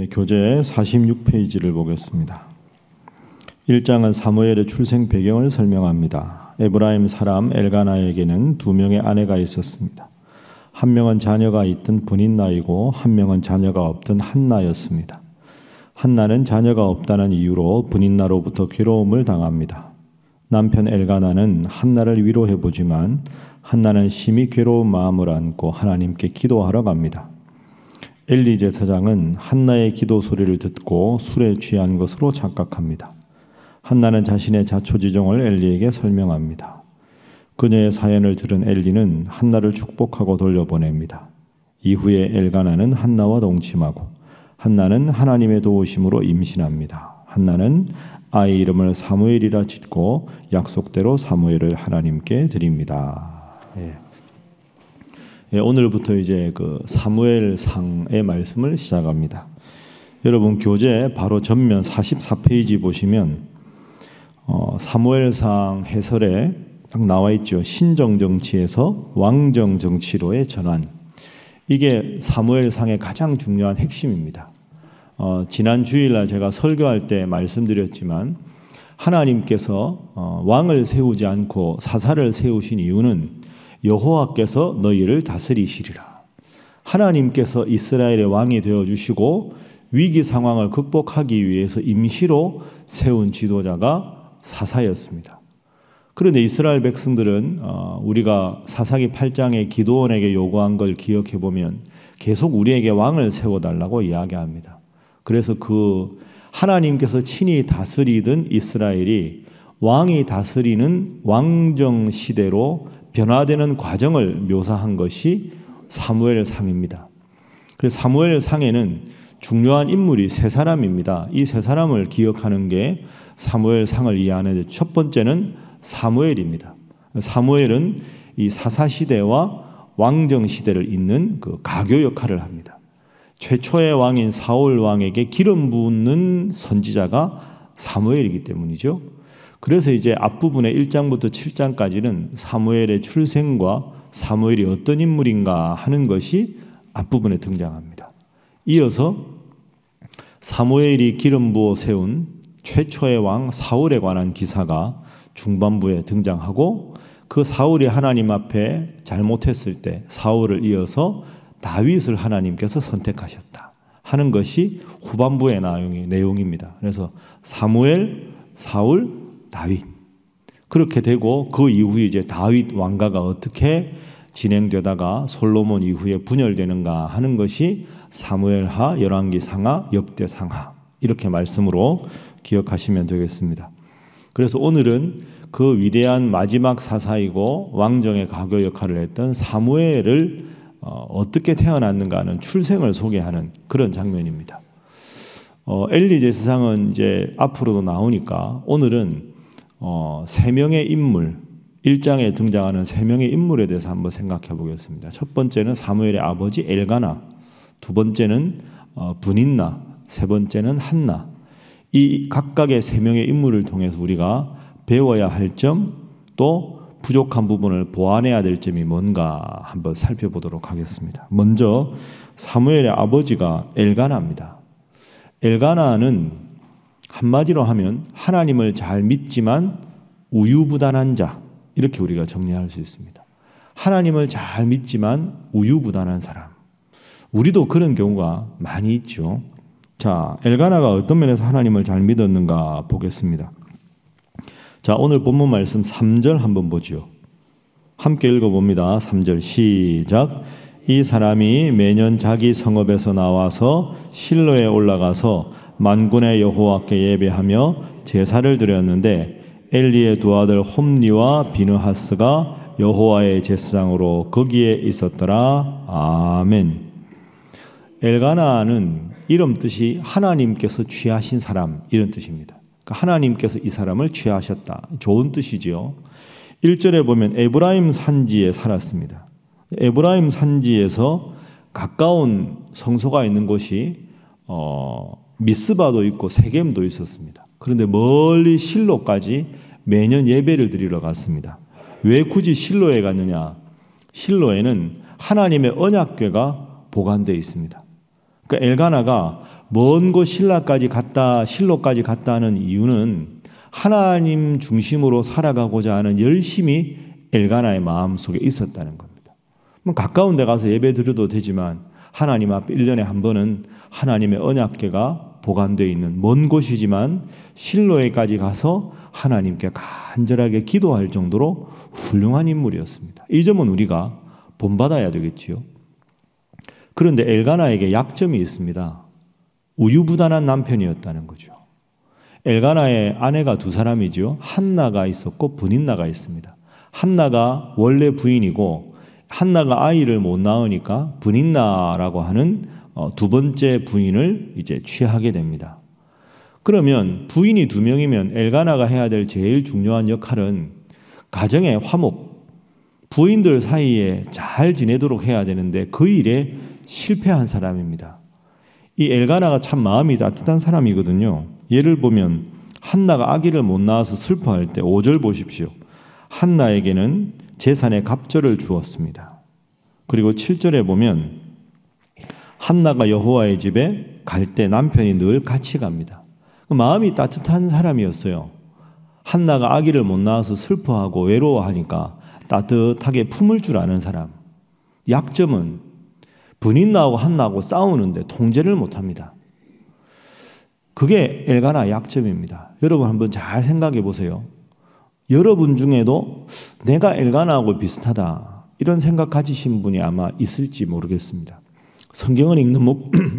교재 46페이지를 보겠습니다. 1장은 사무엘의 출생 배경을 설명합니다. 에브라임 사람 엘가나에게는 2명의 아내가 있었습니다. 한 명은 자녀가 있던 분인나이고 한 명은 자녀가 없던 한나였습니다. 한나는 자녀가 없다는 이유로 분인나로부터 괴로움을 당합니다. 남편 엘가나는 한나를 위로해보지만 한나는 심히 괴로운 마음을 안고 하나님께 기도하러 갑니다. 엘리 제사장은 한나의 기도 소리를 듣고 술에 취한 것으로 착각합니다. 한나는 자신의 자초지종을 엘리에게 설명합니다. 그녀의 사연을 들은 엘리는 한나를 축복하고 돌려보냅니다. 이후에 엘가나는 한나와 동침하고 한나는 하나님의 도우심으로 임신합니다. 한나는 아이 이름을 사무엘이라 짓고 약속대로 사무엘을 하나님께 드립니다. 오늘부터 이제 그 사무엘상의 말씀을 시작합니다. 여러분 교재 바로 전면 44페이지 보시면 사무엘상 해설에 딱 나와 있죠. 신정정치에서 왕정정치로의 전환. 이게 사무엘상의 가장 중요한 핵심입니다. 지난 주일날 제가 설교할 때 말씀드렸지만 하나님께서 왕을 세우지 않고 사사를 세우신 이유는 여호와께서 너희를 다스리시리라. 하나님께서 이스라엘의 왕이 되어주시고 위기 상황을 극복하기 위해서 임시로 세운 지도자가 사사였습니다. 그런데 이스라엘 백성들은 우리가 사사기 8장에 기드온에게 요구한 걸 기억해 보면 계속 우리에게 왕을 세워달라고 이야기합니다. 그래서 그 하나님께서 친히 다스리던 이스라엘이 왕이 다스리는 왕정 시대로 변화되는 과정을 묘사한 것이 사무엘상입니다. 그래서 사무엘상에는 중요한 인물이 세 사람입니다. 이 세 사람을 기억하는 게 사무엘상을 이해하는데 첫 번째는 사무엘입니다. 사무엘은 이 사사시대와 왕정시대를 잇는 그 가교 역할을 합니다. 최초의 왕인 사울 왕에게 기름 붓는 선지자가 사무엘이기 때문이죠. 그래서 이제 앞부분에 1장부터 7장까지는 사무엘의 출생과 사무엘이 어떤 인물인가 하는 것이 앞부분에 등장합니다. 이어서 사무엘이 기름 부어 세운 최초의 왕 사울에 관한 기사가 중반부에 등장하고 그 사울이 하나님 앞에 잘못했을 때 사울을 이어서 다윗을 하나님께서 선택하셨다 하는 것이 후반부의 내용입니다. 그래서 사무엘, 사울, 다윗 그렇게 되고 그 이후에 이제 다윗 왕가가 어떻게 진행되다가 솔로몬 이후에 분열되는가 하는 것이 사무엘하, 열왕기상하, 역대상하 이렇게 말씀으로 기억하시면 되겠습니다. 그래서 오늘은 그 위대한 마지막 사사이고 왕정의 가교 역할을 했던 사무엘을 어떻게 태어났는가 하는 출생을 소개하는 그런 장면입니다. 엘리 제사장은 이제 앞으로도 나오니까 오늘은 세 명의 인물, 1장에 등장하는 세 명의 인물에 대해서 한번 생각해 보겠습니다. 첫 번째는 사무엘의 아버지 엘가나, 두 번째는 분인나, 세 번째는 한나. 이 각각의 세 명의 인물을 통해서 우리가 배워야 할 점, 또 부족한 부분을 보완해야 될 점이 뭔가 한번 살펴보도록 하겠습니다. 먼저 사무엘의 아버지가 엘가나입니다. 엘가나는 한마디로 하면 하나님을 잘 믿지만 우유부단한 자 이렇게 우리가 정리할 수 있습니다. 하나님을 잘 믿지만 우유부단한 사람. 우리도 그런 경우가 많이 있죠. 자, 엘가나가 어떤 면에서 하나님을 잘 믿었는가 보겠습니다. 자, 오늘 본문 말씀 3절 한번 보죠. 함께 읽어봅니다. 3절 시작. 이 사람이 매년 자기 성읍에서 나와서 실로에 올라가서 만군의 여호와께 예배하며 제사를 드렸는데 엘리의 두 아들 홈리와 비느하스가 여호와의 제사장으로 거기에 있었더라. 아멘. 엘가나는 이름 뜻이 하나님께서 취하신 사람 이런 뜻입니다. 그러니까 하나님께서 이 사람을 취하셨다. 좋은 뜻이지요. 1절에 보면 에브라임 산지에 살았습니다. 에브라임 산지에서 가까운 성소가 있는 곳이 미스바도 있고 세겜도 있었습니다. 그런데 멀리 실로까지 매년 예배를 드리러 갔습니다. 왜 굳이 실로에 갔느냐? 실로에는 하나님의 언약궤가 보관되어 있습니다. 그러니까 엘가나가 먼 곳 실로까지 갔다 하는 이유는 하나님 중심으로 살아가고자 하는 열심이 엘가나의 마음속에 있었다는 겁니다. 가까운 데 가서 예배 드려도 되지만 하나님 앞에 1년에 한 번은 하나님의 언약궤가 보관되어 있는 먼 곳이지만 실로에까지 가서 하나님께 간절하게 기도할 정도로 훌륭한 인물이었습니다. 이 점은 우리가 본받아야 되겠지요. 그런데 엘가나에게 약점이 있습니다. 우유부단한 남편이었다는 거죠. 엘가나의 아내가 두 사람이죠. 한나가 있었고 브닌나가 있습니다. 한나가 원래 부인이고 한나가 아이를 못 낳으니까 브닌나라고 하는 두 번째 부인을 이제 취하게 됩니다. 그러면 부인이 두 명이면 엘가나가 해야 될 제일 중요한 역할은 가정의 화목, 부인들 사이에 잘 지내도록 해야 되는데 그 일에 실패한 사람입니다. 이 엘가나가 참 마음이 따뜻한 사람이거든요. 예를 보면 한나가 아기를 못 낳아서 슬퍼할 때 5절 보십시오. 한나에게는 제산의 갑절을 주었습니다. 그리고 7절에 보면 한나가 여호와의 집에 갈 때 남편이 늘 같이 갑니다. 마음이 따뜻한 사람이었어요. 한나가 아기를 못 낳아서 슬퍼하고 외로워하니까 따뜻하게 품을 줄 아는 사람. 약점은 브닌나하고 한나하고 싸우는데 통제를 못합니다. 그게 엘가나 약점입니다. 여러분 한번 잘 생각해 보세요. 여러분 중에도 내가 엘가나하고 비슷하다 이런 생각 가지신 분이 아마 있을지 모르겠습니다. 성경을 읽는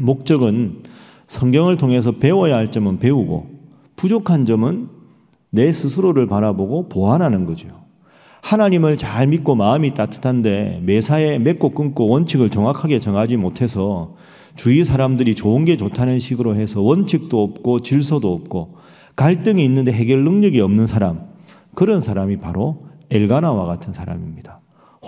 목적은 성경을 통해서 배워야 할 점은 배우고 부족한 점은 내 스스로를 바라보고 보완하는 거죠. 하나님을 잘 믿고 마음이 따뜻한데 매사에 맺고 끊고 원칙을 정확하게 정하지 못해서 주위 사람들이 좋은 게 좋다는 식으로 해서 원칙도 없고 질서도 없고 갈등이 있는데 해결 능력이 없는 사람, 그런 사람이 바로 엘가나와 같은 사람입니다.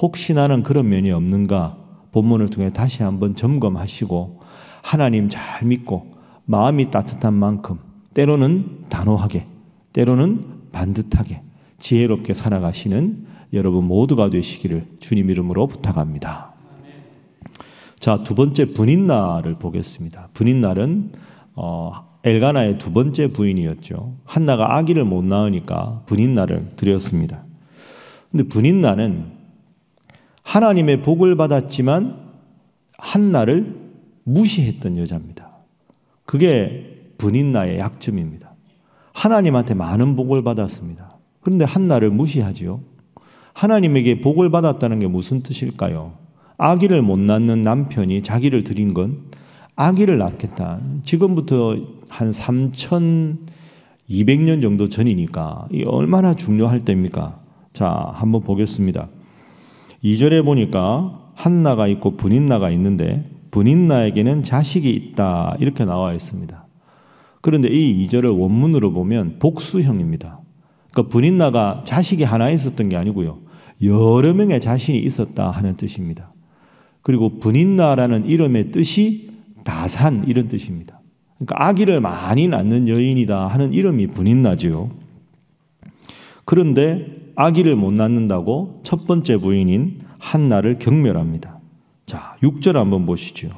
혹시 나는 그런 면이 없는가 본문을 통해 다시 한번 점검하시고 하나님 잘 믿고 마음이 따뜻한 만큼 때로는 단호하게 때로는 반듯하게 지혜롭게 살아가시는 여러분 모두가 되시기를 주님 이름으로 부탁합니다. 자, 두 번째 브닌나를 보겠습니다. 브닌나는 엘가나의 두 번째 부인이었죠. 한나가 아기를 못 낳으니까 브닌나를 드렸습니다. 근데 브닌나는 하나님의 복을 받았지만 한나를 무시했던 여자입니다. 그게 브닌나의 약점입니다. 하나님한테 많은 복을 받았습니다. 그런데 한나를 무시하지요. 하나님에게 복을 받았다는 게 무슨 뜻일까요? 아기를 못 낳는 남편이 자기를 드린 건 아기를 낳겠다. 지금부터 한 3200년 정도 전이니까 이게 얼마나 중요할 때입니까? 자, 한번 보겠습니다. 2절에 보니까 한나가 있고 브닌나가 있는데 브닌나에게는 자식이 있다 이렇게 나와 있습니다. 그런데 이 2절을 원문으로 보면 복수형입니다. 그러니까 브닌나가 자식이 하나 있었던 게 아니고요. 여러 명의 자신이 있었다 하는 뜻입니다. 그리고 브닌나라는 이름의 뜻이 다산 이런 뜻입니다. 그러니까 아기를 많이 낳는 여인이다 하는 이름이 브닌나지요. 그런데 아기를 못 낳는다고 첫 번째 부인인 한나를 경멸합니다. 자, 6절 한번 보시죠.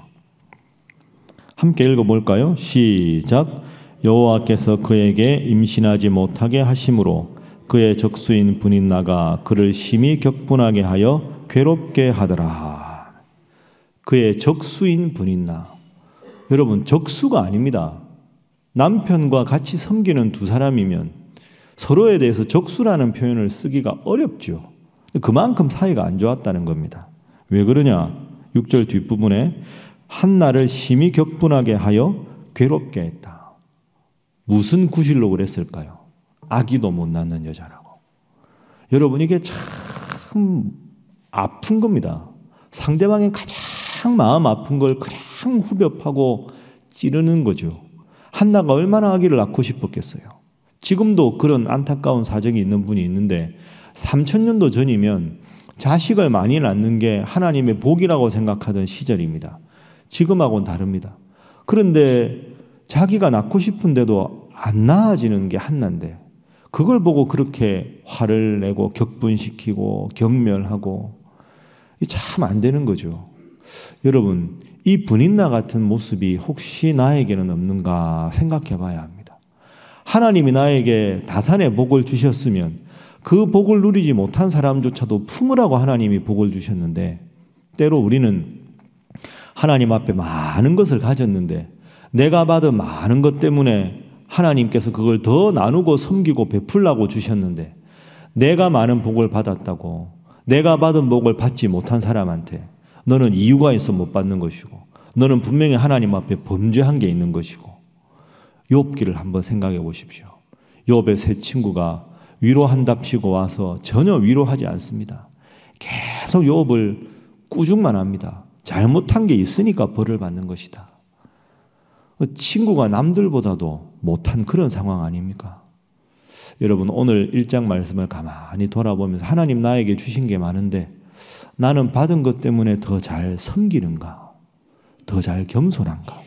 함께 읽어볼까요? 시작. 여호와께서 그에게 임신하지 못하게 하심으로 그의 적수인 브닌나가 그를 심히 격분하게 하여 괴롭게 하더라. 그의 적수인 브닌나. 여러분, 적수가 아닙니다. 남편과 같이 섬기는 두 사람이면 서로에 대해서 적수라는 표현을 쓰기가 어렵죠. 그만큼 사이가 안 좋았다는 겁니다. 왜 그러냐? 6절 뒷부분에 한나를 심히 격분하게 하여 괴롭게 했다. 무슨 구실록을 했을까요? 아기도 못 낳는 여자라고. 여러분, 이게 참 아픈 겁니다. 상대방의 가장 마음 아픈 걸 그냥 후벼 파고 찌르는 거죠. 한나가 얼마나 아기를 낳고 싶었겠어요. 지금도 그런 안타까운 사정이 있는 분이 있는데 3000년도 전이면 자식을 많이 낳는 게 하나님의 복이라고 생각하던 시절입니다. 지금하고는 다릅니다. 그런데 자기가 낳고 싶은데도 안 낳아지는 게 한나인데 그걸 보고 그렇게 화를 내고 격분시키고 경멸하고 참 안 되는 거죠. 여러분, 이 분인나 같은 모습이 혹시 나에게는 없는가 생각해 봐야 합니다. 하나님이 나에게 다산의 복을 주셨으면 그 복을 누리지 못한 사람조차도 품으라고 하나님이 복을 주셨는데, 때로 우리는 하나님 앞에 많은 것을 가졌는데 내가 받은 많은 것 때문에 하나님께서 그걸 더 나누고 섬기고 베풀라고 주셨는데, 내가 많은 복을 받았다고 내가 받은 복을 받지 못한 사람한테 너는 이유가 있어 못 받는 것이고, 너는 분명히 하나님 앞에 범죄한 게 있는 것이고. 욥기를 한번 생각해 보십시오. 욥의 세 친구가 위로한답시고 와서 전혀 위로하지 않습니다. 계속 욥을 꾸중만 합니다. 잘못한 게 있으니까 벌을 받는 것이다. 친구가 남들보다도 못한 그런 상황 아닙니까? 여러분, 오늘 1장 말씀을 가만히 돌아보면서 하나님 나에게 주신 게 많은데 나는 받은 것 때문에 더 잘 섬기는가? 더 잘 겸손한가?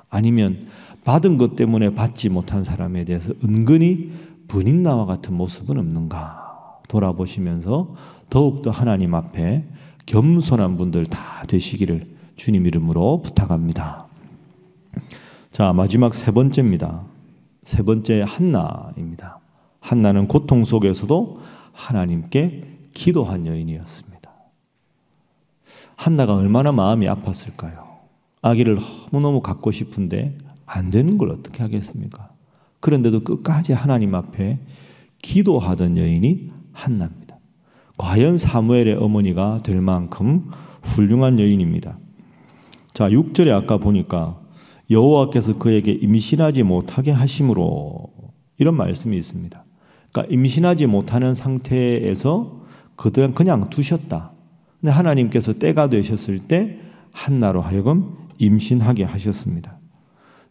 아니면 받은 것 때문에 받지 못한 사람에 대해서 은근히 분인나와 같은 모습은 없는가? 돌아보시면서 더욱더 하나님 앞에 겸손한 분들 다 되시기를 주님 이름으로 부탁합니다. 자, 마지막 세 번째입니다. 세 번째, 한나입니다. 한나는 고통 속에서도 하나님께 기도한 여인이었습니다. 한나가 얼마나 마음이 아팠을까요? 아기를 너무너무 갖고 싶은데 안 되는 걸 어떻게 하겠습니까? 그런데도 끝까지 하나님 앞에 기도하던 여인이 한나입니다. 과연 사무엘의 어머니가 될 만큼 훌륭한 여인입니다. 자, 6절에 아까 보니까 여호와께서 그에게 임신하지 못하게 하심으로, 이런 말씀이 있습니다. 그러니까 임신하지 못하는 상태에서 그냥 두셨다. 근데 하나님께서 때가 되셨을 때 한나로 하여금 임신하게 하셨습니다.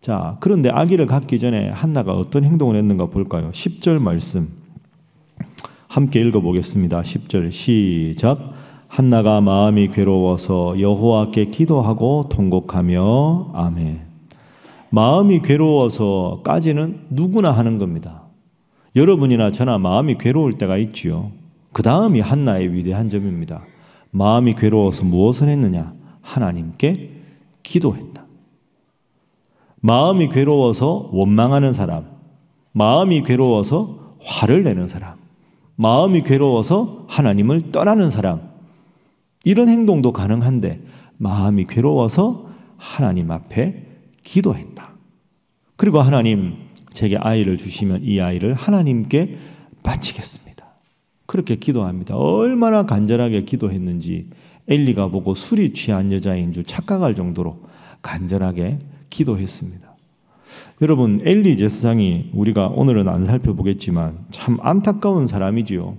자, 그런데 아기를 갖기 전에 한나가 어떤 행동을 했는가 볼까요? 10절 말씀 함께 읽어보겠습니다. 10절 시작. 한나가 마음이 괴로워서 여호와께 기도하고 통곡하며. 아멘. 마음이 괴로워서까지는 누구나 하는 겁니다. 여러분이나 저나 마음이 괴로울 때가 있지요. 그 다음이 한나의 위대한 점입니다. 마음이 괴로워서 무엇을 했느냐? 하나님께 기도했다. 마음이 괴로워서 원망하는 사람, 마음이 괴로워서 화를 내는 사람, 마음이 괴로워서 하나님을 떠나는 사람, 이런 행동도 가능한데 마음이 괴로워서 하나님 앞에 기도했다. 그리고 하나님, 제게 아이를 주시면 이 아이를 하나님께 바치겠습니다. 그렇게 기도합니다. 얼마나 간절하게 기도했는지 엘리가 보고 술이 취한 여자인 줄 착각할 정도로 간절하게 기도했습니다. 여러분, 엘리 제사장이 우리가 오늘은 안 살펴보겠지만 참 안타까운 사람이지요.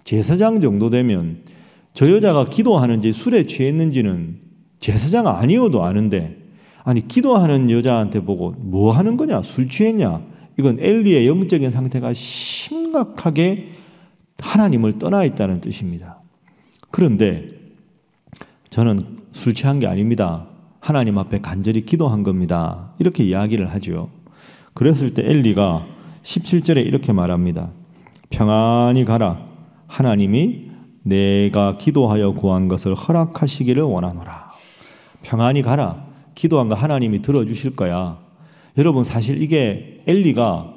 제사장 정도 되면 저 여자가 기도하는지 술에 취했는지는 제사장 아니어도 아는데, 아니 기도하는 여자한테 보고 뭐 하는 거냐? 술 취했냐? 이건 엘리의 영적인 상태가 심각하게 하나님을 떠나 있다는 뜻입니다. 그런데 저는 술 취한 게 아닙니다. 하나님 앞에 간절히 기도한 겁니다. 이렇게 이야기를 하죠. 그랬을 때 엘리가 17절에 이렇게 말합니다. 평안히 가라. 하나님이 내가 기도하여 구한 것을 허락하시기를 원하노라. 평안히 가라. 기도한 거 하나님이 들어주실 거야. 여러분, 사실 이게 엘리가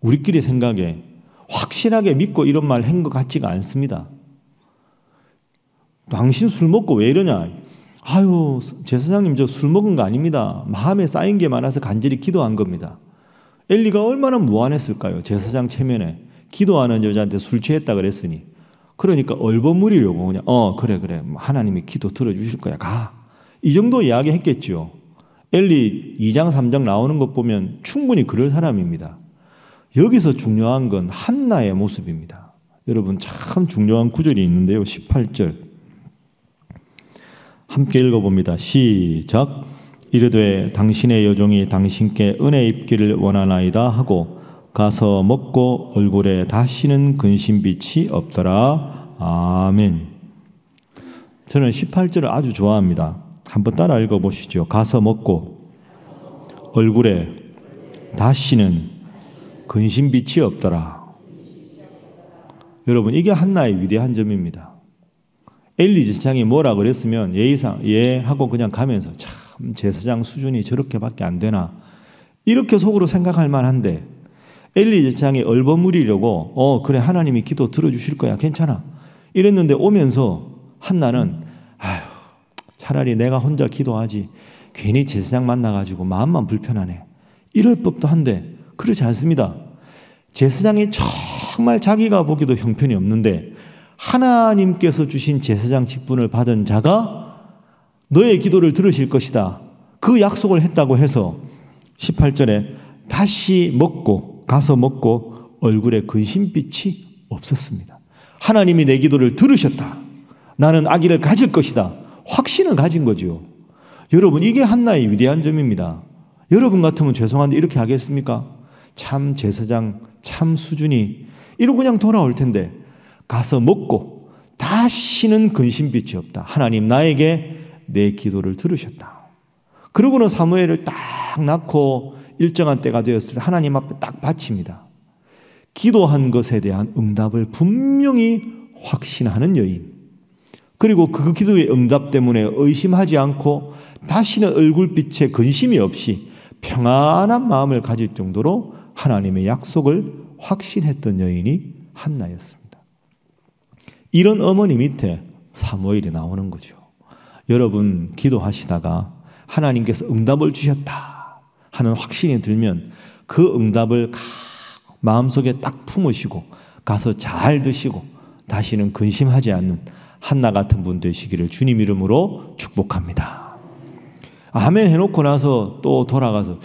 우리끼리 생각에 확실하게 믿고 이런 말 한 것 같지가 않습니다. 당신 술 먹고 왜 이러냐? 아유, 제사장님 저 술 먹은 거 아닙니다. 마음에 쌓인 게 많아서 간절히 기도한 겁니다. 엘리가 얼마나 무안했을까요? 제사장 체면에 기도하는 여자한테 술 취했다 그랬으니. 그러니까 얼버무리려고 그냥 그래 하나님이 기도 들어주실 거야, 가. 이 정도 이야기 했겠죠. 엘리 2장 3장 나오는 것 보면 충분히 그럴 사람입니다. 여기서 중요한 건 한나의 모습입니다. 여러분, 참 중요한 구절이 있는데요. 18절 함께 읽어봅니다. 시작. 이르되 당신의 여종이 당신께 은혜 입기를 원하나이다 하고 가서 먹고 얼굴에 다시는 근심빛이 없더라. 아멘. 저는 18절을 아주 좋아합니다. 한번 따라 읽어보시죠. 가서 먹고 얼굴에 다시는 근심빛이 없더라. 여러분, 이게 한나의 위대한 점입니다. 엘리 제사장이 뭐라 그랬으면 예의상 예 하고 그냥 가면서 참 제사장 수준이 저렇게밖에 안 되나 이렇게 속으로 생각할 만한데 엘리 제사장이 얼버무리려고 그래 하나님이 기도 들어주실 거야 괜찮아 이랬는데 오면서 한나는 아휴 차라리 내가 혼자 기도하지 괜히 제사장 만나가지고 마음만 불편하네 이럴 법도 한데 그렇지 않습니다. 제사장이 정말 자기가 보기도 형편이 없는데 하나님께서 주신 제사장 직분을 받은 자가 너의 기도를 들으실 것이다. 그 약속을 했다고 해서 18절에 다시 가서 먹고 얼굴에 근심빛이 없었습니다. 하나님이 내 기도를 들으셨다. 나는 아기를 가질 것이다. 확신을 가진 거죠. 여러분 이게 한나의 위대한 점입니다. 여러분 같으면 죄송한데 이렇게 하겠습니까? 참 제사장 참 수준이 이러고 그냥 돌아올 텐데 가서 먹고 다시는 근심빛이 없다. 하나님 나에게 내 기도를 들으셨다. 그러고는 사무엘을 딱 낳고 일정한 때가 되었을 때 하나님 앞에 딱 바칩니다. 기도한 것에 대한 응답을 분명히 확신하는 여인. 그리고 그 기도의 응답 때문에 의심하지 않고 다시는 얼굴빛에 근심이 없이 평안한 마음을 가질 정도로 하나님의 약속을 확신했던 여인이 한나였습니다. 이런 어머니 밑에 사무엘이 나오는 거죠. 여러분 기도하시다가 하나님께서 응답을 주셨다 하는 확신이 들면 그 응답을 마음속에 딱 품으시고 가서 잘 드시고 다시는 근심하지 않는 한나 같은 분 되시기를 주님 이름으로 축복합니다. 아멘 해놓고 나서 또 돌아가서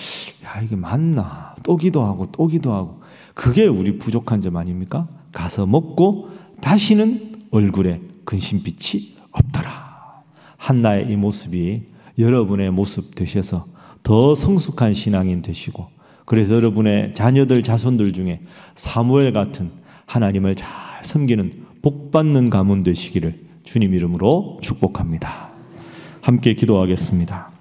야 이게 맞나 또 기도하고 그게 우리 부족한 점 아닙니까? 가서 먹고 다시는 얼굴에 근심빛이 없더라. 한나의 이 모습이 여러분의 모습 되셔서 더 성숙한 신앙인 되시고 그래서 여러분의 자녀들 자손들 중에 사무엘 같은 하나님을 잘 섬기는 복받는 가문 되시기를 주님 이름으로 축복합니다. 함께 기도하겠습니다.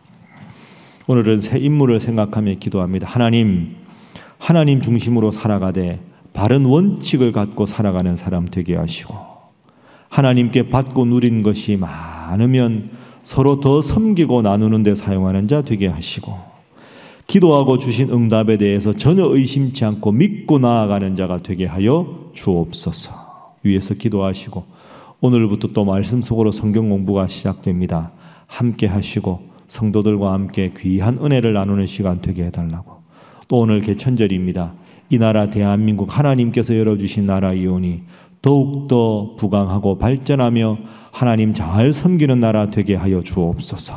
오늘은 새 인물을 생각하며 기도합니다. 하나님 중심으로 살아가되 바른 원칙을 갖고 살아가는 사람 되게 하시고 하나님께 받고 누린 것이 많으면 서로 더 섬기고 나누는 데 사용하는 자 되게 하시고 기도하고 주신 응답에 대해서 전혀 의심치 않고 믿고 나아가는 자가 되게 하여 주옵소서. 위에서 기도하시고 오늘부터 또 말씀 속으로 성경 공부가 시작됩니다. 함께 하시고 성도들과 함께 귀한 은혜를 나누는 시간 되게 해달라고. 또 오늘 개천절입니다. 이 나라 대한민국 하나님께서 열어주신 나라이오니 더욱더 부강하고 발전하며 하나님 잘 섬기는 나라 되게 하여 주옵소서.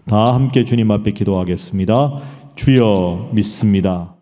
다 함께 주님 앞에 기도하겠습니다. 주여 믿습니다.